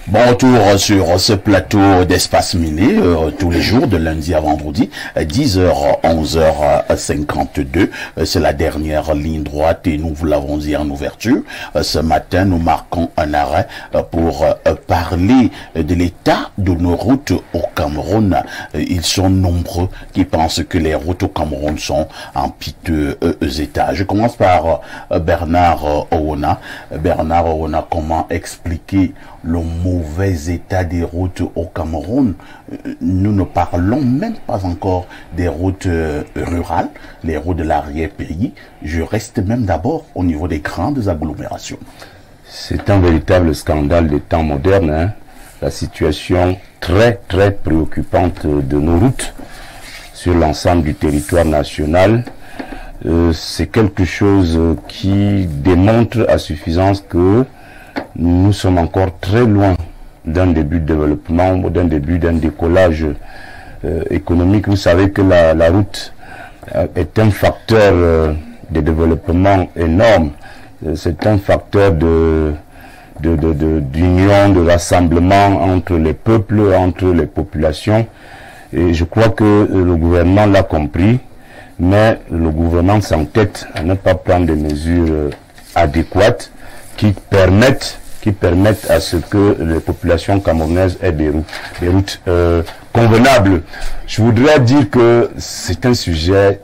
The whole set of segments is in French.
Bon retour sur ce plateau d'Espace Miné, tous les jours de lundi à vendredi, 10h, 11h52. C'est la dernière ligne droite et nous vous l'avons dit en ouverture. Ce matin, nous marquons un arrêt pour parler de l'état de nos routes au Cameroun. Ils sont nombreux qui pensent que les routes au Cameroun sont en piteux état. Je commence par Bernard Owona. Bernard Owona, comment expliquer le mauvais état des routes au Cameroun? Nous ne parlons même pas encore des routes rurales, les routes de l'arrière-pays. Je reste même d'abord au niveau des grandes agglomérations. C'est un véritable scandale des temps modernes, hein. La situation très préoccupante de nos routes sur l'ensemble du territoire national. C'est quelque chose qui démontre à suffisance que nous sommes encore très loin d'un début de développement, d'un début d'un décollage économique. Vous savez que la route est un facteur de développement énorme. C'est un facteur d'union, de rassemblement entre les peuples, entre les populations. Et je crois que le gouvernement l'a compris, mais le gouvernement s'entête à ne pas prendre des mesures adéquates qui permettent à ce que les populations camerounaises aient des routes convenables. Je voudrais dire que c'est un sujet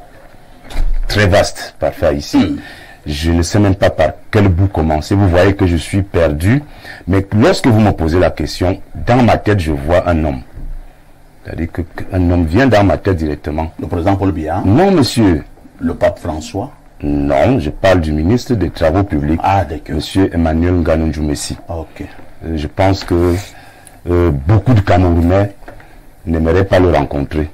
très vaste parfois ici. Je ne sais même pas par quel bout commencer. Vous voyez que je suis perdu. Mais lorsque vous me posez la question, dans ma tête, je vois un homme. C'est-à-dire qu'un homme vient dans ma tête directement. Le président Paul Biya? Non, monsieur. Le pape François? Non, je parle du ministre des Travaux publics. Ah, d'accord. Monsieur Emmanuel Ngannou-Djoumessi. Ok. Je pense que beaucoup de Camerounais n'aimeraient pas le rencontrer.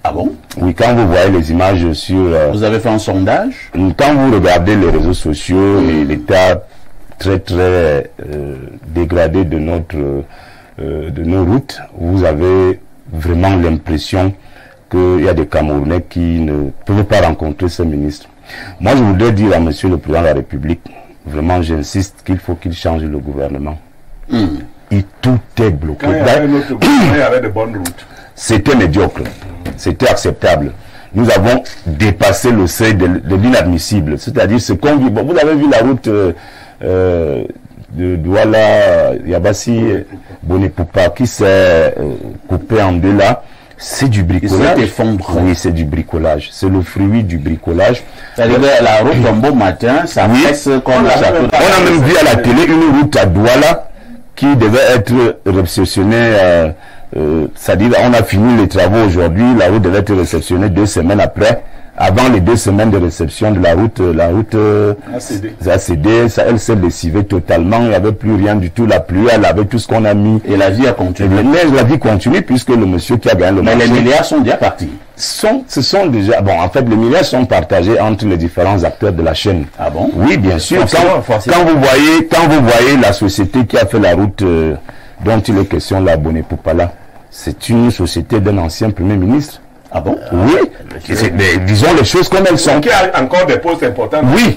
Ah bon? Oui, quand vous voyez les images sur... vous avez fait un sondage? Quand vous regardez les réseaux sociaux et l'état très dégradé de nos routes, vous avez vraiment l'impression qu'il y a des Camerounais qui ne peuvent pas rencontrer ce ministre. Moi, je voudrais dire à monsieur le président de la République, vraiment j'insiste qu'il faut qu'il change le gouvernement. Et tout est bloqué. Quand il y avait notre gouvernement, il y avait de bonnes routes. C'était médiocre. C'était acceptable. Nous avons dépassé le seuil de l'inadmissible. C'est-à-dire ce qu'on vit. Bon, vous avez vu la route de Douala, Yabassi, Bonepoupa qui s'est coupée en deux là. C'est du bricolage. Oui, c'est du bricolage. C'est le fruit du bricolage. La route un beau matin, ça presse comme la château. On a même vu à la télé une route à Douala qui devait être réceptionnée. C'est-à-dire, on a fini les travaux aujourd'hui, la route devait être réceptionnée 2 semaines après. Avant les 2 semaines de réception de la route a cédé, elle s'est lessivée totalement, il n'y avait plus rien du tout, la pluie, elle avait tout ce qu'on a mis. Et la vie a continué. Mais la vie continue puisque le monsieur qui a gagné le marché... Mais les milliards sont déjà partis. Ce sont déjà... Bon, en fait, les milliards sont partagés entre les différents acteurs de la chaîne. Ah bon? Oui, bien sûr. Quand vous voyez la société qui a fait la route dont il est question, la Bonepoupa là, c'est une société d'un ancien Premier ministre. Ah bon? Oui. Mais disons les choses comme elles sont. Donc il y a encore des postes importants. Oui,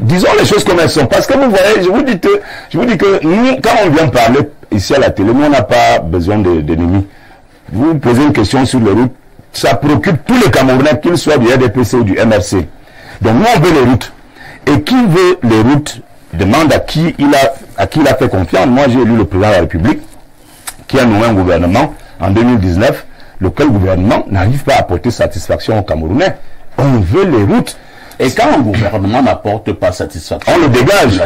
disons les choses comme elles sont. Parce que vous voyez, je vous dis que nous, quand on vient parler ici à la télé, nous on n'a pas besoin d'ennemis. Vous posez une question sur les routes, ça préoccupe tous les Camerounais, qu'ils soient du RDPC ou du MRC. Donc nous on veut les routes. Et qui veut les routes demande à qui il a fait confiance. Moi j'ai élu le président de la République qui a nommé un gouvernement en 2019. Lequel gouvernement n'arrive pas à apporter satisfaction aux Camerounais. On veut les routes. Et quand un gouvernement n'apporte pas satisfaction, on le dégage.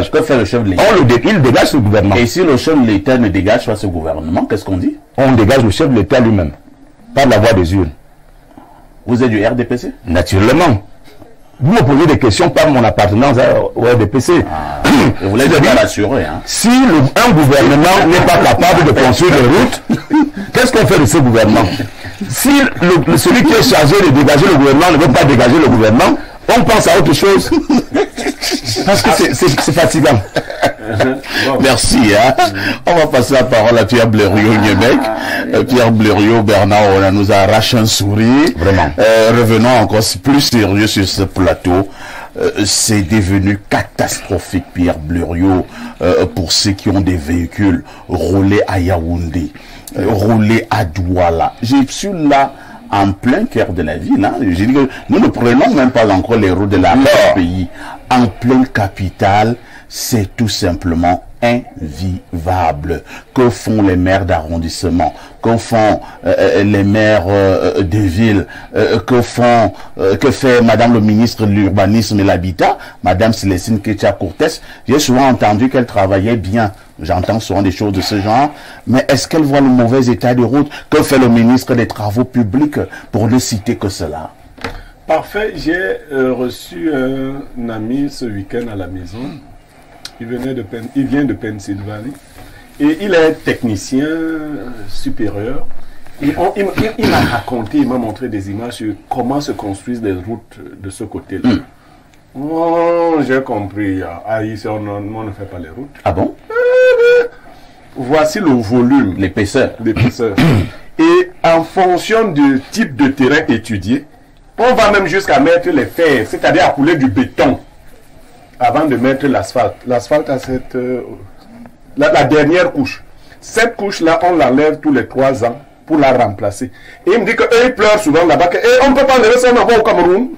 Que fait le chef de l'État? Il dégage ce gouvernement. Et si le chef de l'État ne dégage pas ce gouvernement, qu'est-ce qu'on dit? On dégage le chef de l'État lui-même, par la voie des urnes. Vous êtes du RDPC? Naturellement. Vous me posez des questions par mon appartenance au RDPC. Et vous l'avez bien rassuré. Hein? Si un gouvernement n'est pas capable de construire des routes, qu'est-ce qu'on fait de ce gouvernement? Si celui qui est chargé de dégager le gouvernement ne veut pas dégager le gouvernement, on pense à autre chose. Parce que c'est fatigant. Merci. Hein? On va passer la parole à Pierre Blériot-Niemek. Pierre Blériot, Bernard, on nous arrache un sourire. Vraiment. Revenons encore plus sérieux sur ce plateau. c'est devenu catastrophique, Pierre Blériot, pour ceux qui ont des véhicules roulés à Yaoundé, roulés à Douala. J'ai su là, en plein cœur de la ville, hein. Je dis que nous ne prenons même pas encore les routes de la pays. En pleine capitale, c'est tout simplement invivable. Que font les maires d'arrondissement? Que font les maires de ville? Que fait Madame le ministre de l'Urbanisme et l'Habitat, Madame Célestine Ketcha-Cortès? J'ai souvent entendu qu'elle travaillait bien. J'entends souvent des choses de ce genre. Mais est-ce qu'elle voit le mauvais état de route? Que fait le ministre des Travaux publics, pour ne citer que cela? Parfait. J'ai reçu un ami ce week-end à la maison. Il vient de Pennsylvanie et il est technicien supérieur. Il m'a raconté, il m'a montré des images sur comment se construisent les routes de ce côté-là. Oh, j'ai compris. Ah, ici, on ne fait pas les routes. Ah bon? Voici le volume. L'épaisseur. Et en fonction du type de terrain étudié, on va même jusqu'à mettre les fers, c'est-à-dire à couler du béton avant de mettre l'asphalte. L'asphalte a cette... la dernière couche. Cette couche-là, on l'enlève tous les 3 ans pour la remplacer. Et il me dit qu'eux, ils pleurent souvent là-bas. On ne peut pas enlever ça, on envoie au Cameroun.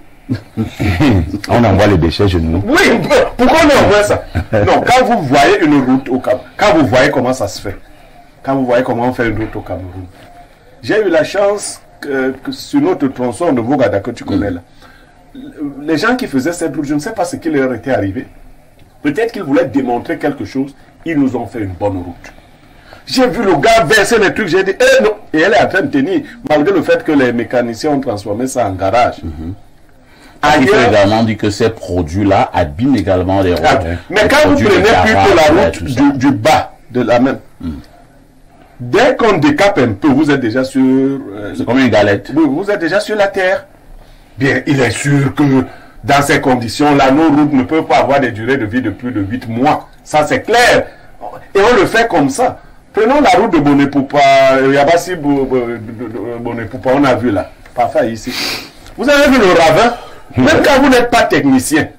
On envoie les déchets chez nous. Oui, pourquoi on envoie ça? Non, quand vous voyez une route au Cameroun, quand vous voyez comment ça se fait, quand vous voyez comment on fait une route au Cameroun, j'ai eu la chance que sur notre tronçon de Vogada que tu connais là, les gens qui faisaient cette route, je ne sais pas ce qui leur était arrivé. Peut-être qu'ils voulaient démontrer quelque chose. Ils nous ont fait une bonne route. J'ai vu le gars verser les trucs. J'ai dit, eh non. Et elle est en train de tenir, malgré le fait que les mécaniciens ont transformé ça en garage. Il faut également dire que ces produits-là abîment également les routes. Mais quand vous prenez plutôt la route du bas de la même, dès qu'on décape un peu, vous êtes déjà sur... c'est comme une galette. Vous êtes déjà sur la terre. Bien, il est sûr que dans ces conditions-là, nos routes ne peuvent pas avoir des durées de vie de plus de 8 mois. Ça, c'est clair. Et on le fait comme ça. Prenons la route de Bonepoupa, Yabassi Bonepoupa, on a vu là. Parfait, ici. Vous avez vu le ravin? Même quand vous n'êtes pas technicien.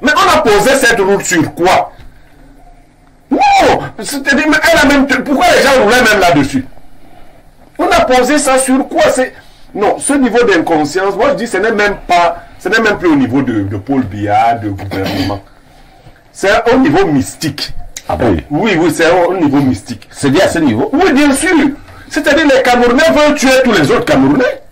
Mais on a posé cette route sur quoi? Non! C'est-à-dire, elle a même... Pourquoi les gens roulaient même là-dessus? On a posé ça sur quoi? C'est... Non, ce niveau d'inconscience, moi je dis, ce n'est même plus au niveau de Paul Biya, de gouvernement. C'est au niveau mystique. Ah bon? Oui, c'est au niveau mystique. C'est bien à ce niveau? Oui, bien sûr. C'est-à-dire les Camerounais veulent tuer tous les autres Camerounais.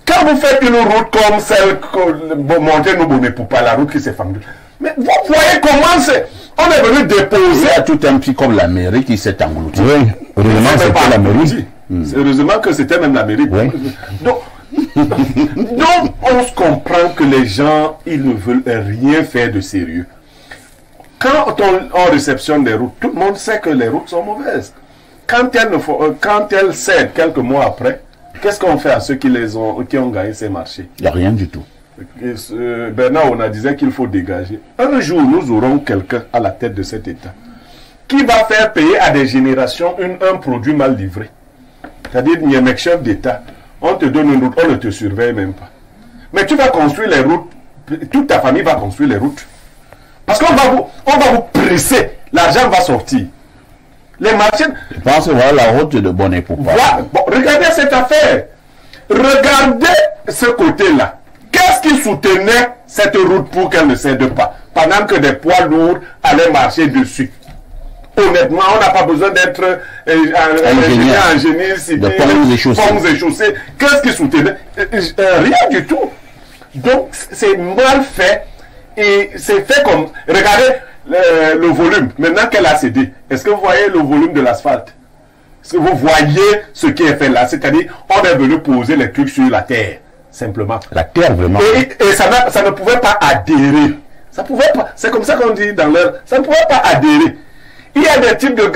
Quand vous faites une route comme celle que montez nous Bonepoupa, la route qui s'est fendue. Mais vous voyez comment c'est. On est venu déposer. Il y a tout un petit comme la mairie qui s'est engloutie. Oui, heureusement c'était la mairie. Heureusement que c'était même la mairie. Oui. Donc, on se comprend que les gens, ils ne veulent rien faire de sérieux. Quand on réceptionne des routes, tout le monde sait que les routes sont mauvaises. Quand elles cèdent quelques mois après, qu'est-ce qu'on fait à ceux qui ont gagné ces marchés? Il n'y a rien du tout. Bernard, on a disait qu'il faut dégager. Un jour, nous aurons quelqu'un à la tête de cet État qui va faire payer à des générations un produit mal livré. C'est-à-dire, il y a un chef d'État, on te donne une route, on ne te surveille même pas. Mais tu vas construire les routes, toute ta famille va construire les routes. Parce qu'on va vous presser, l'argent va sortir. Les marchés... Je pense que voilà la route de Bonepoupa. Voilà, bon, regardez cette affaire. Regardez ce côté-là. Qu'est-ce qui soutenait cette route pour qu'elle ne cède pas? Pendant que des poids lourds allaient marcher dessus. Honnêtement, on n'a pas besoin d'être ingénieur en génie civil, ponts et chaussées. Qu'est-ce qui soutenait? Rien du tout. Donc, c'est mal fait. Et c'est fait comme... Regardez le volume. Maintenant qu'elle a cédé, est-ce que vous voyez le volume de l'asphalte? Est-ce que vous voyez ce qui est fait là? C'est-à-dire, on est venu poser les trucs sur la terre. Simplement. La terre, vraiment. Et ça ne pouvait pas adhérer. Ça pouvait pas. C'est comme ça qu'on dit dans l'air. Ça ne pouvait pas adhérer. Il y a des types de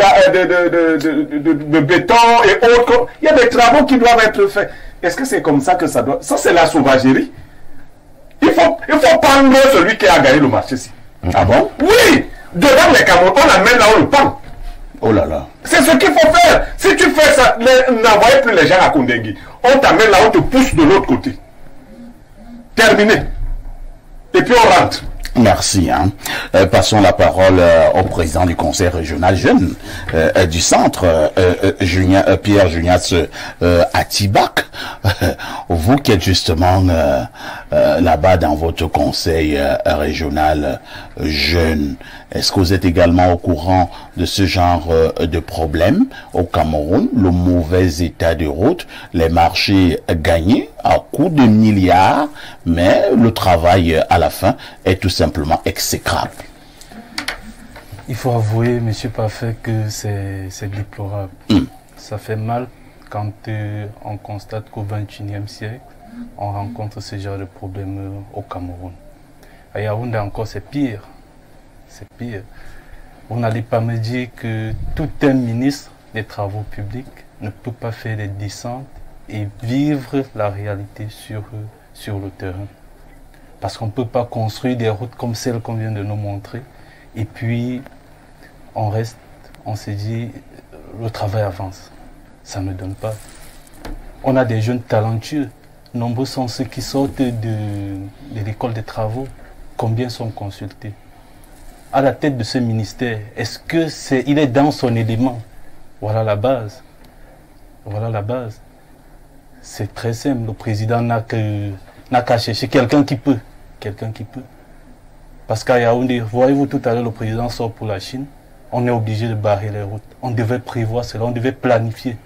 béton et autres. Il y a des travaux qui doivent être faits. Est-ce que c'est comme ça que ça doit... Ça, c'est la sauvagerie. Il faut prendre celui qui a gagné le marché ici. Ah bon? Oui. Dedans les Camerounais, on l'amène là, on le pend. Oh là là. C'est ce qu'il faut faire. Si tu fais ça, n'envoyez plus les gens à Kondengui. On t'amène là, on te pousse de l'autre côté. Terminé. et puis on rentre. Merci. Passons la parole au président du conseil régional jeune du centre, Pierre Junias Atibac. Vous qui êtes justement là-bas dans votre conseil régional jeune, est-ce que vous êtes également au courant de ce genre de problème au Cameroun, le mauvais état de route, les marchés gagnés à coups de milliards, mais le travail à la fin est tout simplement exécrable? Il faut avouer, Monsieur Parfait, que c'est déplorable. Ça fait mal quand on constate qu'au XXIe siècle, on rencontre ce genre de problème au Cameroun. À Yaoundé encore, c'est pire. C'est pire. Vous n'allez pas me dire que tout un ministre des Travaux publics ne peut pas faire des descentes et vivre la réalité sur le terrain. Parce qu'on ne peut pas construire des routes comme celles qu'on vient de nous montrer. Et puis, on se dit, le travail avance. Ça ne donne pas. On a des jeunes talentueux. Nombreux sont ceux qui sortent de l'école des travaux. Combien sont consultés? À la tête de ce ministère, est-ce que il est dans son élément? Voilà la base. Voilà la base. C'est très simple. Le président n'a qu'à chercher quelqu'un qui peut. Quelqu'un qui peut. Parce qu'à Yaoundé, voyez-vous, tout à l'heure, le président sort pour la Chine. On est obligé de barrer les routes. On devait prévoir cela, on devait planifier.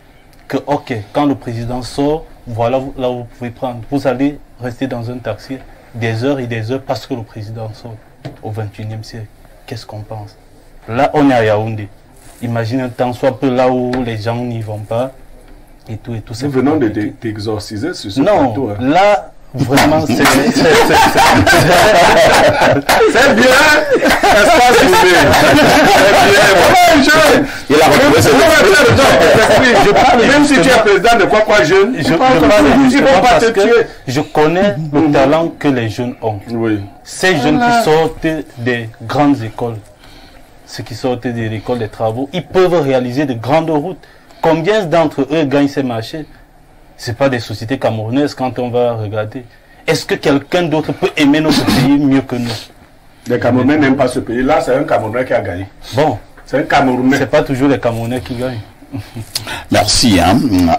Que, ok, quand le président sort, voilà là où vous pouvez prendre. Vous allez rester dans un taxi des heures et des heures parce que le président sort au XXIe siècle. Qu'est-ce qu'on pense? Là, on est à Yaoundé. Imaginez un temps soit peu là où les gens n'y vont pas et tout et tout. Nous venons de t'exorciser sur ce plateau. Non, là, vraiment, c'est bien. Espace ouvert. C'est bien. Je parle, même si tu es président de quoi jeune, je connais le talent que les jeunes ont. Oui. Ces jeunes qui sortent des grandes écoles, ceux qui sortent de l'école des travaux, ils peuvent réaliser de grandes routes. Combien d'entre eux gagnent ces marchés? Ce n'est pas des sociétés camerounaises quand on va regarder. Est-ce que quelqu'un d'autre peut aimer notre pays mieux que nous? Les Camerounais n'aiment pas ce pays. Là, c'est un Camerounais qui a gagné. Bon. C'est un Camerounais. Ce n'est pas toujours les Camerounais qui gagnent. Merci,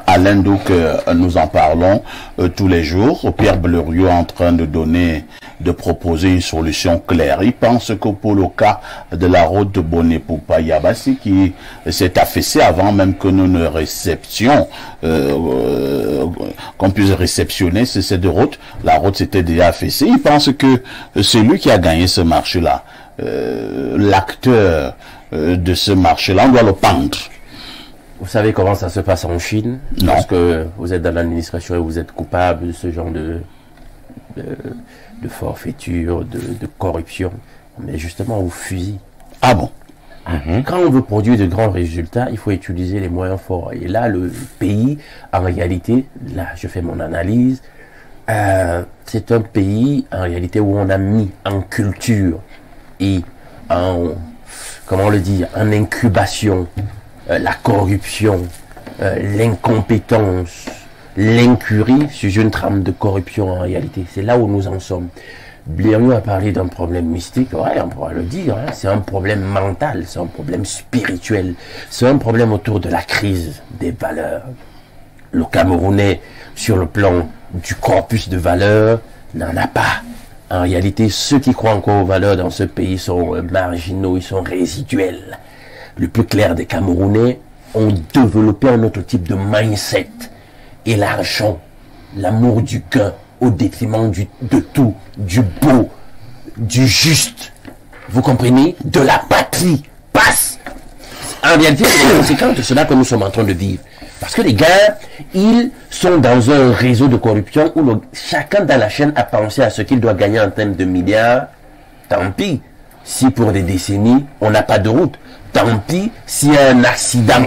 Alain, donc nous en parlons tous les jours. Pierre Bleriot est en train de proposer une solution claire. Il pense que pour le cas de la route de Boné-Poupa-Yabassi qui s'est affaissée avant même que nous ne réceptions, qu'on puisse réceptionner cette route, la route s'était déjà affaissée. Il pense que c'est lui qui a gagné ce marché-là. L'acteur de ce marché-là, on doit le pendre. Vous savez comment ça se passe en Chine? Non. Parce que vous êtes dans l'administration et vous êtes coupable de ce genre de forfaiture, de corruption. Mais justement, vous fusillez. Ah bon? Quand on veut produire de grands résultats, il faut utiliser les moyens forts. Et là, le pays, en réalité, là, je fais mon analyse, c'est un pays, en réalité, où on a mis en culture et en, comment le dire, en incubation, la corruption, l'incompétence, l'incurie sur une trame de corruption en réalité. C'est là où nous en sommes. Bleriot a parlé d'un problème mystique, ouais, on pourra le dire, hein. C'est un problème mental, c'est un problème spirituel, c'est un problème autour de la crise des valeurs. Le Camerounais, sur le plan du corpus de valeurs, n'en a pas. En réalité, ceux qui croient encore aux valeurs dans ce pays sont marginaux, ils sont résiduels. Le plus clair des Camerounais ont développé un autre type de mindset. Et l'argent, l'amour du gain, au détriment de tout, du beau, du juste, vous comprenez, de la patrie, passe. En réalité, c'est la conséquence de cela que nous sommes en train de vivre. Parce que les gars, ils sont dans un réseau de corruption où chacun dans la chaîne a pensé à ce qu'il doit gagner en termes de milliards. Tant pis, si pour des décennies, on n'a pas de route. Tant pis s'il y a un accident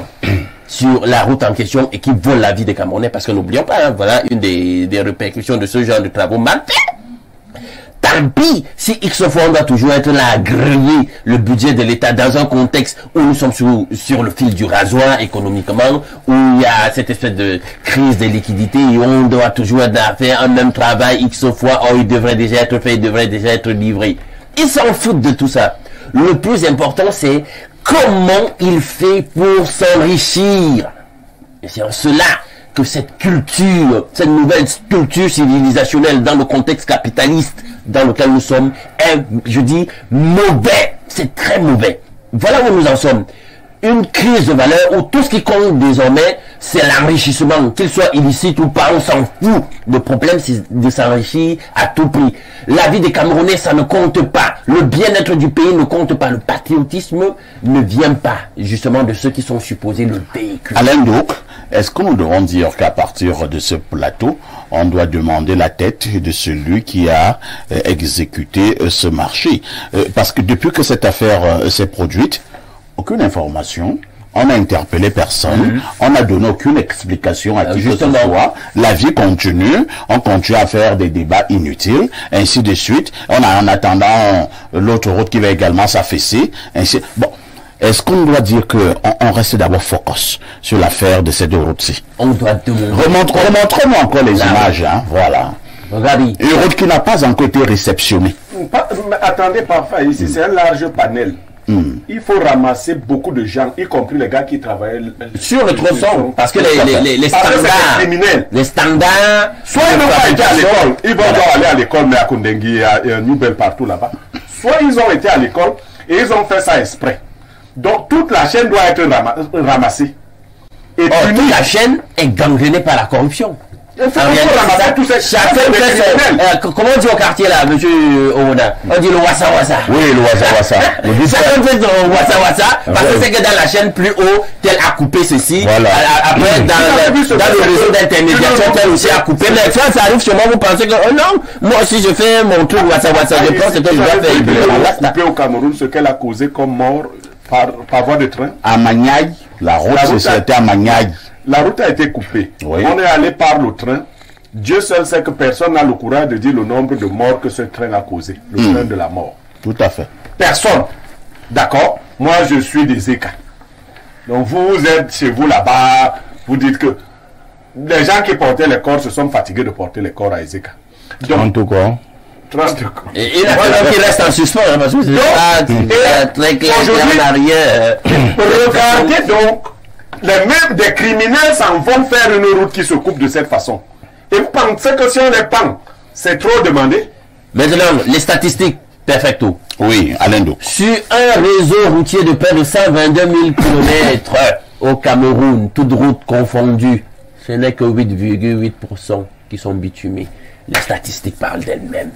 sur la route en question et qui vole la vie des Camerounais, parce que n'oublions pas, hein, voilà une des répercussions de ce genre de travaux mal faits. Tant tant pis si X fois on doit toujours être là à griller le budget de l'État dans un contexte où nous sommes sur le fil du rasoir économiquement, où il y a cette espèce de crise de liquidité et on doit toujours faire un même travail X fois, oh il devrait déjà être fait, il devrait déjà être livré. Ils s'en foutent de tout ça. Le plus important c'est comment il fait pour s'enrichir. Et c'est en cela que cette culture, cette nouvelle culture civilisationnelle dans le contexte capitaliste dans lequel nous sommes est, je dis, mauvais. C'est très mauvais. Voilà où nous en sommes. Une crise de valeur où tout ce qui compte désormais, c'est l'enrichissement. Qu'il soit illicite ou pas, on s'en fout. Le problème, c'est de s'enrichir à tout prix. La vie des Camerounais, ça ne compte pas. Le bien-être du pays ne compte pas. Le patriotisme ne vient pas, justement, de ceux qui sont supposés le véhiculer. Alain Douk, est-ce que nous devons dire qu'à partir de ce plateau, on doit demander la tête de celui qui a exécuté ce marché? Parce que depuis que cette affaire s'est produite, aucune information, on n'a interpellé personne, on n'a donné aucune explication à qui que ce soit. La vie continue, on continue à faire des débats inutiles, ainsi de suite. On a en attendant l'autre route qui va également s'affaisser, ainsi. Bon, est-ce qu'on doit dire que on reste d'abord focus sur l'affaire de ces deux routes-ci? On doit demander. Remontrez-moi encore les images, hein, voilà. Regardez. Une route qui n'a pas encore été réceptionnée. Attendez, parfois, ici, c'est un large panel. Il faut ramasser beaucoup de gens, y compris les gars qui travaillent sur le tronçon, parce que les standards, soit ils n'ont pas été à l'école, ils vont aller à l'école, mais à Kondengui, il y a un Nubel partout là-bas. Soit ils ont été à l'école et ils ont fait ça exprès. Donc toute la chaîne doit être ramassée. Et toute la chaîne est gangrénée par la corruption. Comment on dit au quartier là, monsieur Oda? On dit le wassa wassa. Oui, le wassa wassa. Chacun fait le wassa wassa parce que c'est que dans la chaîne plus haut, tel a coupé ceci. Voilà. Après, dans le réseau d'intermédiation, tel aussi a coupé. Mais quand ça arrive sur moi, vous pensez que, oh non, moi aussi je fais mon truc wassa wassa. Je pense que je dois faire. Coupé au Cameroun, ce qu'elle a causé comme mort par voie de train. À Maniaï, la route, c'était à Maniaï. La route a été coupée. Oui. On est allé par le train. Dieu seul sait que personne n'a le courage de dire le nombre de morts que ce train a causé. Le train de la mort. Tout à fait. Personne. D'accord? Moi, je suis des Zeka. Donc, vous êtes chez vous là-bas. Vous dites que les gens qui portaient les corps se sont fatigués de porter les corps à Ezeka. Donc, en tout cas. 30 corps. Et il reste en suspens, hein, parce que c'est très clair en arrière. Regardez donc. Les mêmes des criminels s'en vont faire une route qui se coupe de cette façon. Et vous pensez que si on les pend, c'est trop demandé? Maintenant, les statistiques, perfecto. Oui, Alain Douk. Sur un réseau routier de près de 122 000 km au Cameroun, toutes routes confondues, ce n'est que 8,8% qui sont bitumés. Les statistiques parlent d'elles-mêmes.